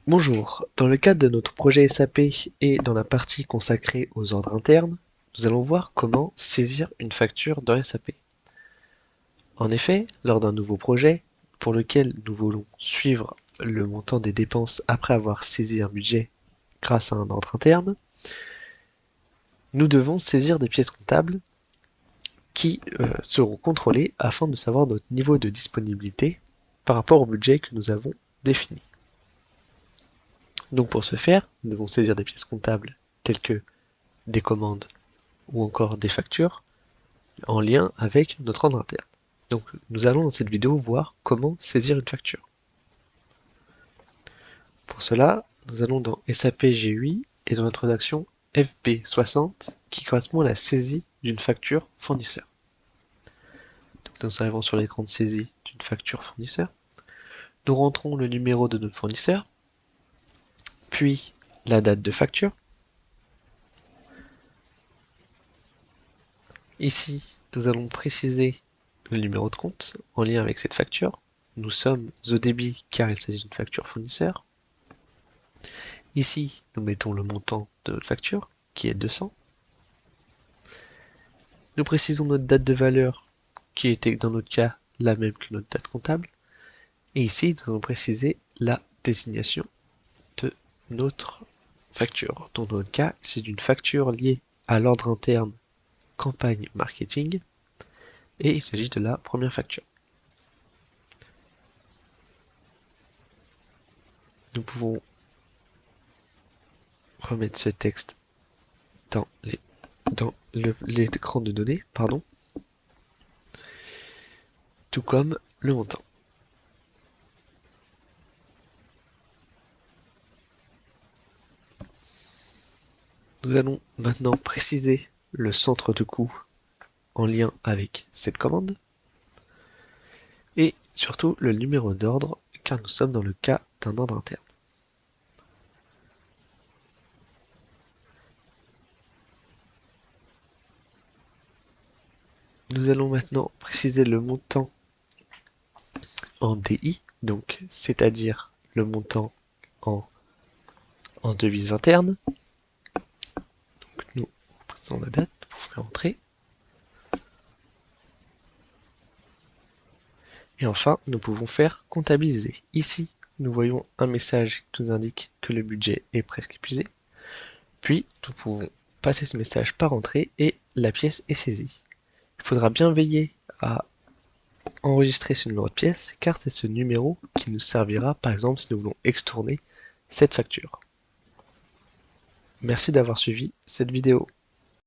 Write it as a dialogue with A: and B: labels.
A: Bonjour, dans le cadre de notre projet SAP et dans la partie consacrée aux ordres internes, nous allons voir comment saisir une facture dans SAP. En effet, lors d'un nouveau projet, pour lequel nous voulons suivre le montant des dépenses après avoir saisi un budget grâce à un ordre interne, nous devons saisir des pièces comptables qui seront contrôlées afin de savoir notre niveau de disponibilité par rapport au budget que nous avons défini. Donc pour ce faire, nous devons saisir des pièces comptables telles que des commandes ou encore des factures en lien avec notre ordre interne. Donc nous allons dans cette vidéo voir comment saisir une facture. Pour cela, nous allons dans SAP GUI et dans notre action FB60 qui correspond à la saisie d'une facture fournisseur. Donc nous arrivons sur l'écran de saisie d'une facture fournisseur. Nous rentrons le numéro de notre fournisseur, puis la date de facture. Ici, nous allons préciser le numéro de compte en lien avec cette facture. Nous sommes au débit car il s'agit d'une facture fournisseur. Ici, nous mettons le montant de notre facture, qui est 200. Nous précisons notre date de valeur, qui était dans notre cas la même que notre date comptable. Et ici, nous allons préciser la désignation de notre facture. Dans notre cas, c'est une facture liée à l'ordre interne campagne marketing. Et il s'agit de la première facture. Nous pouvons remettre ce texte dans l'écran de données, tout comme le montant. Nous allons maintenant préciser le centre de coût en lien avec cette commande et surtout le numéro d'ordre car nous sommes dans le cas d'un ordre interne. Nous allons maintenant préciser le montant en DI, donc c'est-à-dire le montant en devise interne. Donc nous précisons la date pour faire entrer. Et enfin, nous pouvons faire comptabiliser. Ici, nous voyons un message qui nous indique que le budget est presque épuisé. Puis, nous pouvons passer ce message par entrée et la pièce est saisie. Il faudra bien veiller à enregistrer ce numéro de pièce car c'est ce numéro qui nous servira par exemple si nous voulons extourner cette facture. Merci d'avoir suivi cette vidéo.